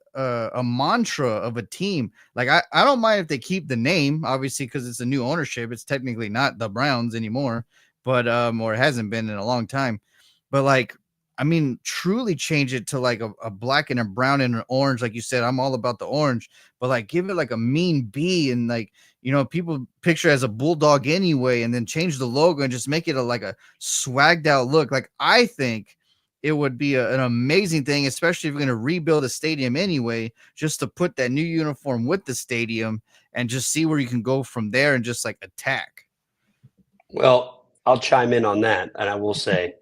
mantra of a team. Like I don't mind if they keep the name, obviously, because it's a new ownership. It's technically not the Browns anymore, but or it hasn't been in a long time. But like, I mean, truly change it to like a black and a brown and an orange. Like you said, I'm all about the orange, but like give it like a mean B, and like, people picture it as a bulldog anyway, and then change the logo and just make it like a swagged out look. Like I think it would be an amazing thing, especially if you're going to rebuild a stadium anyway, just to put that new uniform with the stadium and just see where you can go from there and just like attack. Well, I'll chime in on that, and I will say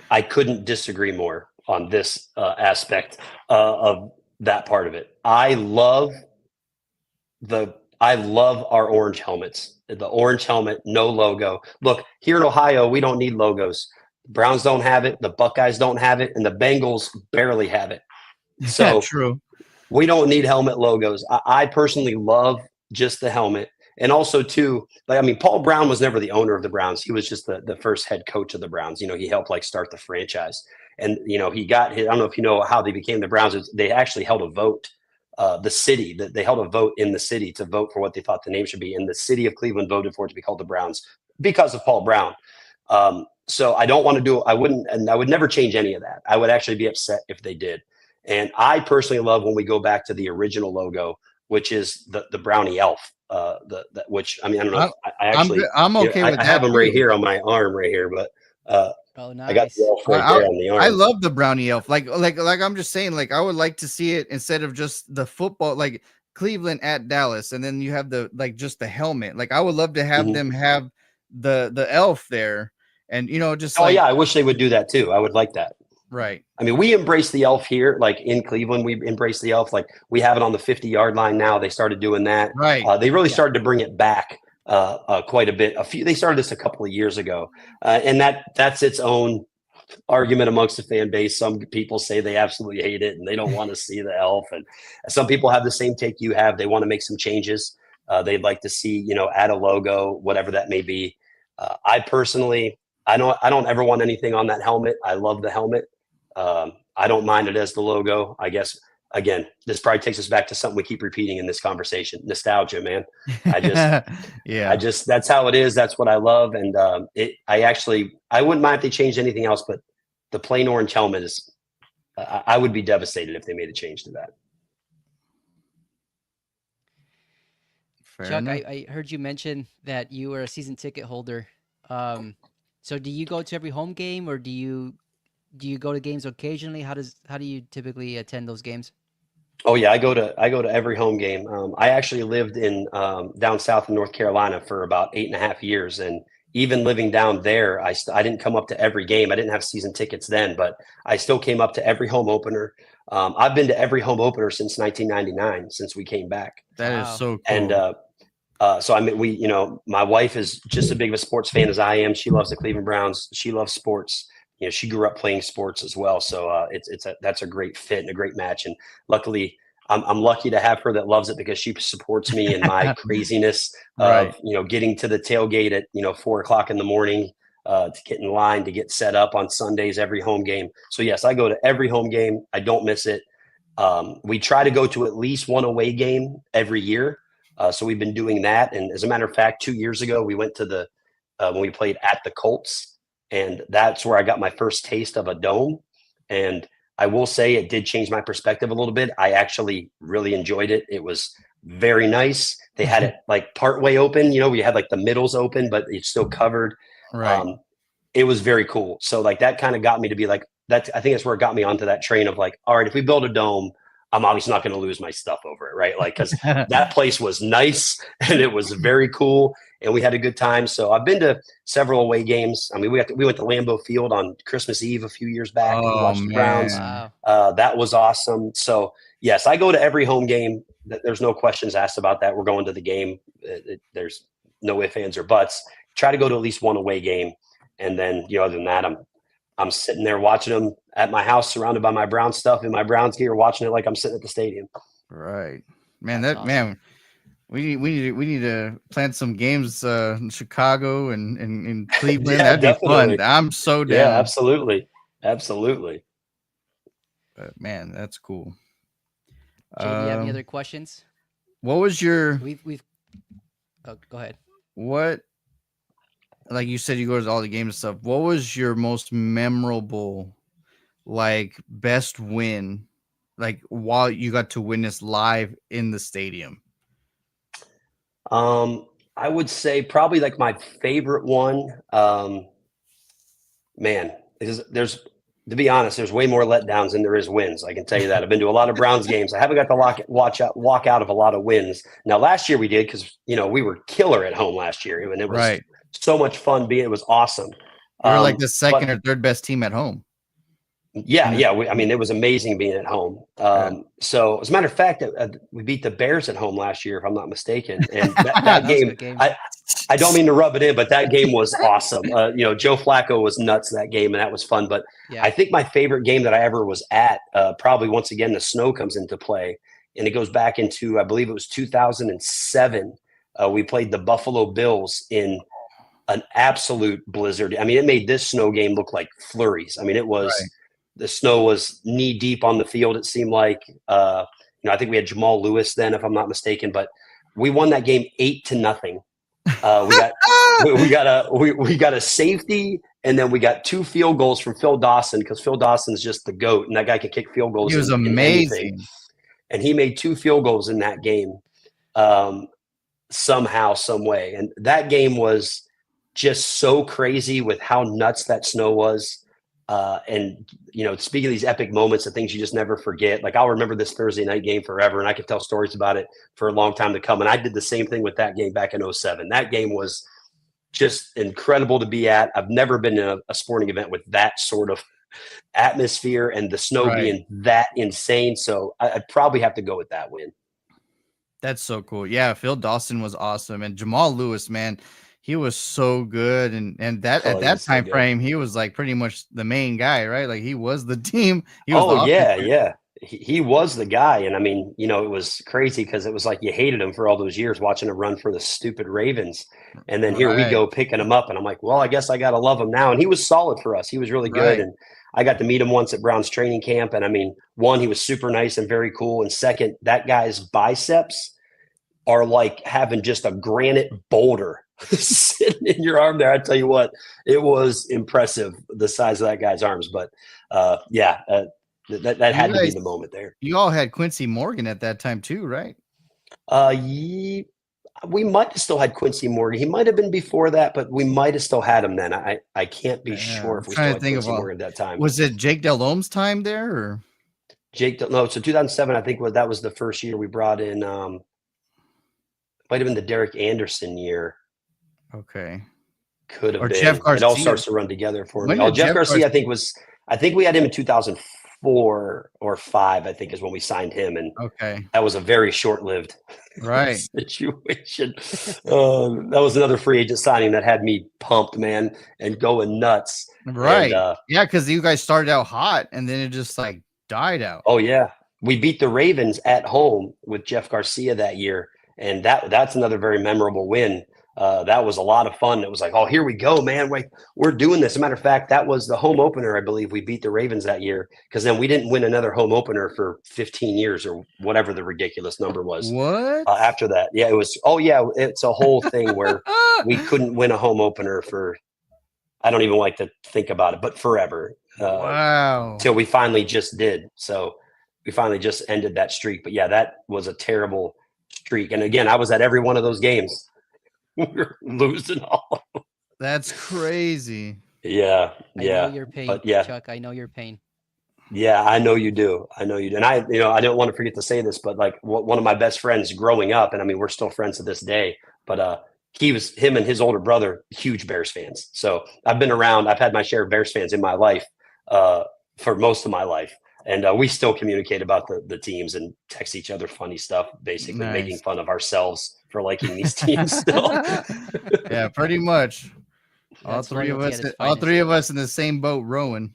I couldn't disagree more on this aspect of that part of it. I love our orange helmets. The orange helmet, no logo. Look, here in Ohio, we don't need logos. The Browns don't have it. The Buckeyes don't have it, and the Bengals barely have it. So True. We don't need helmet logos. I personally love just the helmet. And also, too, like, I mean, Paul Brown was never the owner of the Browns. He was just the first head coach of the Browns. He helped like start the franchise. And, he got his, I don't know if you know how they became the Browns. They actually held a vote. The city, that they held a vote in the city to vote for what they thought the name should be. And the city of Cleveland voted for it to be called the Browns because of Paul Brown. So I don't want to do it. I would never change any of that. I would actually be upset if they did. And I personally love when we go back to the original logo, which is the brownie elf. Which, I mean, I don't know. I actually, I'm okay with that. I have them right here on my arm right here, but Oh, nice. I got the elf right there on the arm. I love the brownie elf. Like I'm just saying, like I would like to see it instead of just the football, like Cleveland at Dallas, and then you have just the helmet. Like I would love to have them have the elf there, and just yeah, I wish they would do that too. I would like that. Right. I mean, we embrace the elf here, like in Cleveland, we embrace the elf. Like we have it on the 50-yard line now. They started doing that. Right. They really started to bring it back quite a bit. They started this a couple of years ago, and that's its own argument amongst the fan base. Some people say they absolutely hate it and they don't want to see the elf, and some people have the same take you have. They want to make some changes. They'd like to see, add a logo, whatever that may be. I personally, I don't ever want anything on that helmet. I love the helmet. I don't mind it as the logo. I guess, again, this probably takes us back to something we keep repeating in this conversation. Nostalgia, man. That's how it is. That's what I love. And I wouldn't mind if they changed anything else, but the plain orange helmet is, I would be devastated if they made a change to that. Chuck, I heard you mention that you were a season ticket holder. So do you go to every home game, or do you go to games occasionally? How do you typically attend those games? Oh yeah, I go to every home game. I actually lived in down south in North Carolina for about 8.5 years, and even living down there, I didn't come up to every game. I didn't have season tickets then, but I still came up to every home opener. I've been to every home opener since 1999, since we came back. That is so cool. And so I mean, my wife is just as big of a sports fan as I am. She loves the Cleveland Browns. She loves sports. She grew up playing sports as well. So that's a great fit and a great match. And luckily, I'm lucky to have her that loves it, because she supports me in my craziness of, getting to the tailgate at, 4:00 in the morning to get in line, to get set up on Sundays, every home game. So yes, I go to every home game. I don't miss it. We try to go to at least one away game every year. So we've been doing that. And as a matter of fact, 2 years ago, we went to when we played at the Colts. And that's where I got my first taste of a dome. And I will say it did change my perspective a little bit. I actually really enjoyed it. It was very nice. They had it like partway open, we had like the middles open, but it's still covered. Right. It was very cool. So like that kind of got me to be like, I think that's where it got me onto that train of like, all right, if we build a dome, I'm obviously not going to lose my stuff over it, right? Like, because that place was nice and it was very cool, and we had a good time. So I've been to several away games. I mean, we went to Lambeau Field on Christmas Eve a few years back. We watched the Browns. Wow. That was awesome. So yes, I go to every home game. There's no questions asked about that. We're going to the game. There's no ifs, ands, or buts. Try to go to at least one away game, and then other than that, I'm sitting there watching them at my house, surrounded by my Brown stuff in my Browns gear, watching it like I'm sitting at the stadium. Right, man. That's That awesome. man. We need to plan some games in Chicago and in Cleveland. Yeah, That'd be fun. definitely. I'm so Yeah, down. absolutely. Absolutely. But man, that's cool. Jay, do you have any other questions? What was your We've oh, go ahead. what? Like you said, you go to all the games and stuff. What was your most memorable, like best win, like while you got to witness live in the stadium? I would say probably like my favorite one. Man, there's to be honest, there's way more letdowns than there is wins. I can tell you that. I've been to a lot of Browns games. I haven't got to walk out of a lot of wins. Now, last year we did because we were killer at home last year, and it was Right. so much fun. It was awesome. You were like the second but- or third best team at home. Yeah, yeah. I mean, it was amazing being at home. So, as a matter of fact, we beat the Bears at home last year, if I'm not mistaken. And that That was a game, good game. I don't mean to rub it in, but that game was awesome. Joe Flacco was nuts that game, and that was fun. But Yeah. I think my favorite game that I ever was at, probably once again, the snow comes into play, and it goes back into, I believe it was 2007. We played the Buffalo Bills in an absolute blizzard. I mean, it made this snow game look like flurries. I mean, it was. Right. The snow was knee deep on the field. It seemed like, I think we had Jamal Lewis then, if I'm not mistaken, but we won that game 8-0. We got a safety, and then we got 2 field goals from Phil Dawson because Phil Dawson's just the GOAT, and that guy can kick field goals. He was in amazing. anything. And he made 2 field goals in that game, somehow, some way. And that game was just so crazy with how nuts that snow was. And speaking of these epic moments and things you just never forget, like I'll remember this Thursday night game forever, and I could tell stories about it for a long time to come. And I did the same thing with that game back in 2007. That game was just incredible to be at. I've never been in a sporting event with that sort of atmosphere and the snow being that insane. So I'd probably have to go with that win. That's so cool. Yeah, Phil Dawson was awesome, and Jamal Lewis, man. He was so good, and at that time frame, he was like pretty much the main guy, right? Like he was the team. He was yeah. He was the guy, and I mean, it was crazy because it was like you hated him for all those years watching him run for the stupid Ravens, and then here we go picking him up, and I'm like, well, I guess I got to love him now. And he was solid for us. He was really good, and I got to meet him once at Brown's training camp, and I mean, one, he was super nice and very cool, and second, that guy's biceps are like having just a granite boulder sitting in your arm there. I tell you what, it was impressive, the size of that guy's arms. But that had to be the moment there. You all had Quincy Morgan at that time too, right? We might have still had Quincy Morgan. He might have been before that, but we might have still had him then. I can't be sure if we still had Quincy Morgan at that time. Was it Jake Delhomme's time there, or no? So 2007, I think that was the first year we brought in. Might have been the Derek Anderson year. Okay. Could have or been. Jeff Garcia. It all starts to run together for me. Jeff Garcia, I think we had him in 2004 or 5, I think is when we signed him. And that was a very short-lived situation. That was another free agent signing that had me pumped, man, and going nuts. Right. And, because you guys started out hot and then it just like died out. Oh, yeah. We beat the Ravens at home with Jeff Garcia that year. And that's another very memorable win. That was a lot of fun. It was like, oh, here we go, man. We're doing this. As a matter of fact, that was the home opener. I believe we beat the Ravens that year because then we didn't win another home opener for 15 years or whatever the ridiculous number was. What? After that. Yeah, it was. Oh, yeah. It's a whole thing where we couldn't win a home opener for, I don't even like to think about it, but forever. Wow. Till we finally just did. So we finally just ended that streak. But yeah, that was a terrible streak. And again, I was at every one of those games. We're losing all. That's crazy. Yeah. I know your pain, Chuck. I know your pain. Yeah, I know you do. And I don't want to forget to say this, but like one of my best friends growing up, and I mean, we're still friends to this day, but him and his older brother, huge Bears fans. So I've had my share of Bears fans in my life for most of my life. And we still communicate about the teams and text each other funny stuff, basically making fun of ourselves for liking these teams still. Yeah, pretty much. That's loyalty at its All finest. three of us in the same boat rowing.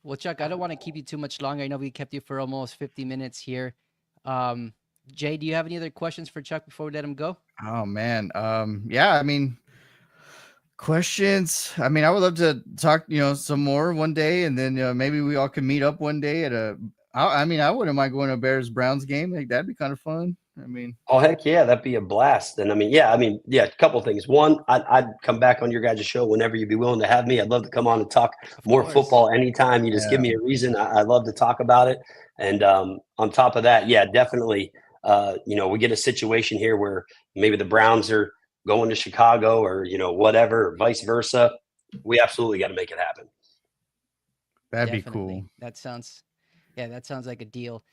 Well, Chuck, I don't want to keep you too much longer. I know we kept you for almost 50 minutes here. Um, Jay, do you have any other questions for Chuck before we let him go? Oh man. Yeah, I mean, questions. I mean, I would love to talk, some more one day, and then maybe we all can meet up one day at a. I mean, I wouldn't mind going to a Bears Browns game. Like that'd be kind of fun. I mean, Oh heck yeah, that'd be a blast. And yeah, a couple things. One, I'd come back on your guys' show whenever you'd be willing to have me. I'd love to come on and talk Of more course. football anytime. You just give yeah, me a reason. I love to talk about it. And on top of that, yeah, definitely. We get a situation here where maybe the Browns are going to Chicago or whatever, or vice versa. We absolutely got to make it happen. that'd be Definitely. cool. That sounds like a deal.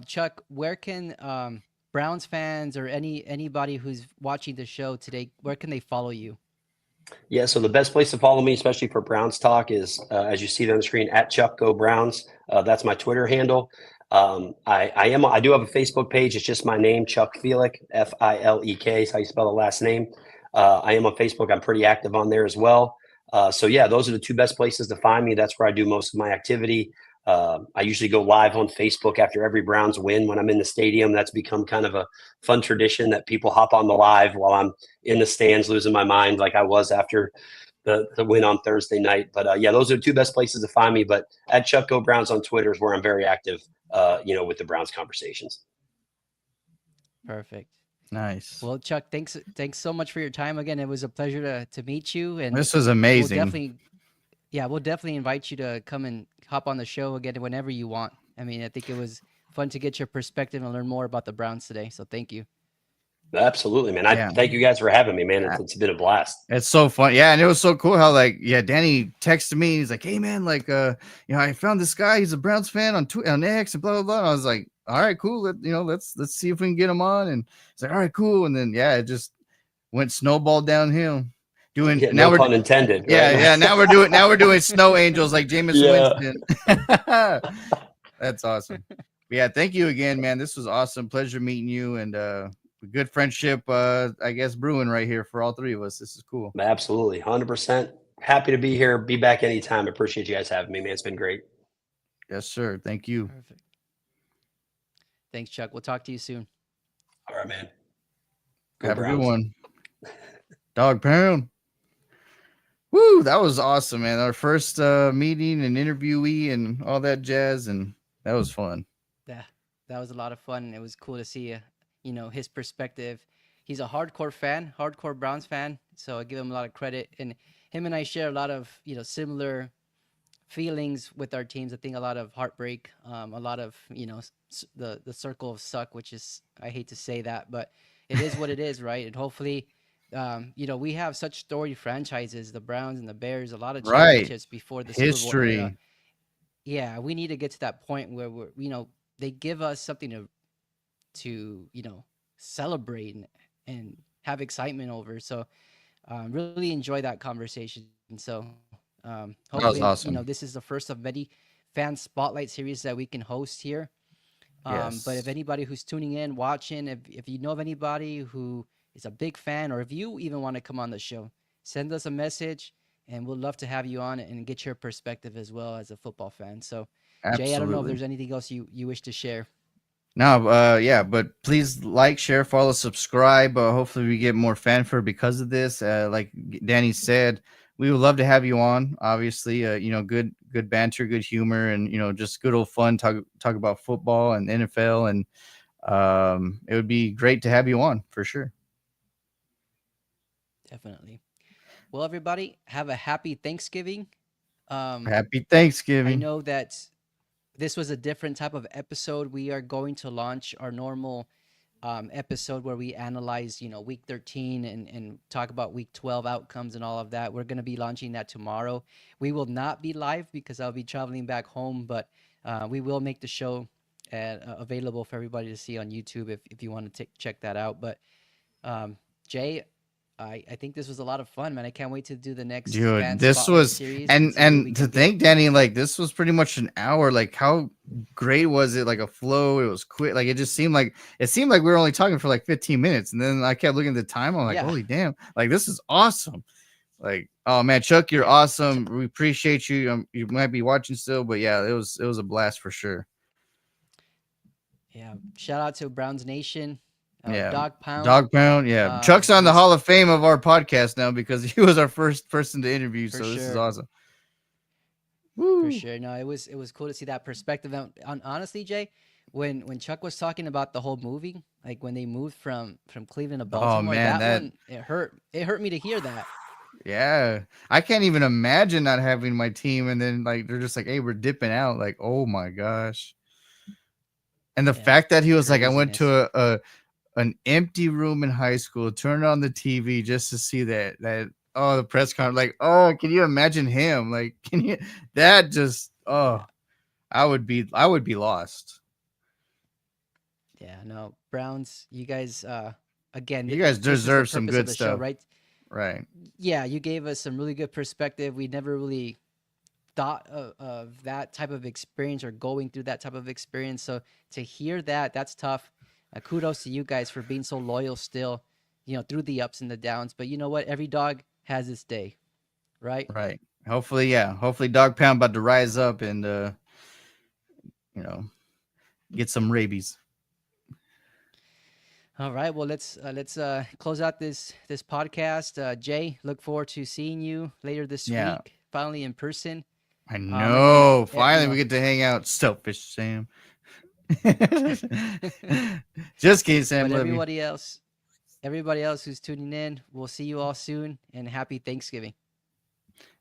Chuck, where can Browns fans or anybody who's watching the show today, where can they follow you? Yeah, so the best place to follow me, especially for Browns talk, is as you see there on the screen at Chuck Go Browns. That's my Twitter handle. I do have a Facebook page. It's just my name, Chuck Filek, Filek. Is how you spell the last name. I am on Facebook. I'm pretty active on there as well. So yeah, those are the two best places to find me. That's where I do most of my activity. I usually go live on Facebook after every Browns win when I'm in the stadium. That's become kind of a fun tradition that people hop on the live while I'm in the stands losing my mind like I was after the win on Thursday night. But yeah, those are the two best places to find me. But at Chuck Go Browns on Twitter is where I'm very active, with the Browns conversations. Perfect. Nice. Well, Chuck, thanks so much for your time again. It was a pleasure to meet you, and This was we'll amazing. definitely we'll definitely invite you to come and hop on the show again whenever you want. I mean, I think it was fun to get your perspective and learn more about the Browns today. So thank you. Absolutely, man. I Yeah. thank you guys for having me, man. It's been a blast. It's so fun. Yeah, and it was so cool how Danny texted me. He's like, "Hey man, I found this guy. He's a Browns fan on X and blah blah blah." And I was like, "All right, cool. Let's see if we can get him on." And he's like, "All right, cool." And then it just went snowball downhill. Doing Yeah, now no we're pun intended. yeah, Right? yeah, now we're doing snow angels like Jameis Yeah. Winston. That's awesome. Yeah, thank you again, man. This was awesome. Pleasure meeting you, and good friendship, I guess, brewing right here for all three of us. This is cool. Absolutely, 100%. Happy to be here. Be back anytime. Appreciate you guys having me, man. It's been great. Yes, sir. Thank you. Perfect. Thanks, Chuck. We'll talk to you soon. All right, man. Go Have a good Browns. one. Dawg Pound. Woo, that was awesome, man. Our first meeting and interviewee and all that jazz, and that was fun. Yeah, that was a lot of fun. It was cool to see, his perspective. He's a hardcore Browns fan. So I give him a lot of credit. And him and I share a lot of, similar feelings with our teams. I think a lot of heartbreak, a lot of, the circle of suck, which is, I hate to say that, but it is what it is, right? And hopefully, we have such storied franchises, the Browns and the Bears, a lot of Right. championships before the Super Bowl era. History. Yeah, we need to get to that point where they give us something to celebrate and have excitement over. So really enjoy that conversation. So That hopefully, was awesome. this is the first of many fan spotlight series that we can host here. But if Yes. anybody who's tuning in, watching, if you know of anybody who is a big fan, or if you even want to come on the show, send us a message, and we'll love to have you on and get your perspective as well as a football fan. So, Jay, I don't know if Absolutely. there's anything else you wish to share. No, yeah, but please like, share, follow, subscribe. Hopefully, we get more fanfare because of this. Like Danny said, we would love to have you on. Obviously, good banter, good humor, and just good old fun. Talk about football and NFL, and it would be great to have you on for sure. Definitely. Well, everybody, have a happy Thanksgiving. Happy I Thanksgiving. know that this was a different type of episode. We are going to launch our normal episode where we analyze, week 13 and talk about week 12 outcomes and all of that. We're going to be launching that tomorrow. We will not be live because I'll be traveling back home, but we will make the show available for everybody to see on YouTube if you want to check that out. But Jay, I think this was a lot of fun, man. I can't wait to do the next Dude, fan this spotlight was series and see who we and to can get. think, Danny, like this was pretty much an hour. Like how great was it? Like a flow, it was quick. Like it seemed like we were only talking for like 15 minutes, and then I kept looking at the time. I'm like, Yeah. holy damn! Like this is awesome. Like, oh man, Chuck, you're awesome. We appreciate you. You might be watching still, but yeah, it was a blast for sure. Yeah. Shout out to Browns Nation. Yeah, Dawg Pound. Dawg Pound. Yeah, Chuck's on the he's- Hall of Fame of our podcast now because he was our first person to interview. For So this is sure. awesome. For Woo. sure. No, it was cool to see that perspective. And honestly, Jay, when Chuck was talking about the whole movie, like when they moved from Cleveland to Baltimore, man, that one it hurt me to hear that. Yeah, I can't even imagine not having my team, and then like they're just like, "Hey, we're dipping out." Like, oh my gosh! And the Yeah, fact that he was like, "I went craziness. to an empty room in high school, turned on the TV just to see that the press conference." Like, oh, can you imagine him? Like, can you? That just I would be lost. Yeah, no, Browns, you guys again, You guys this is the deserve some purpose good of the show, stuff, right? right? Yeah, you gave us some really good perspective. We never really thought of that type of experience or going through that type of experience. So to hear that, that's tough. Kudos to you guys for being so loyal still, through the ups and the downs. But you know what? Every dog has its day, right? Right. Hopefully, yeah. Hopefully, Dawg Pound about to rise up and get some rabies. All right. Well, let's close out this podcast. Jay, look forward to seeing you later this Yeah. week, finally in person. I and know. then, Finally, we get to hang out. Selfish Sam. Just kidding, Sam. But Love you. everybody else who's tuning in, we'll see you all soon, and happy Thanksgiving.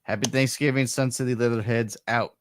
Happy Thanksgiving, Sun City Leatherheads out.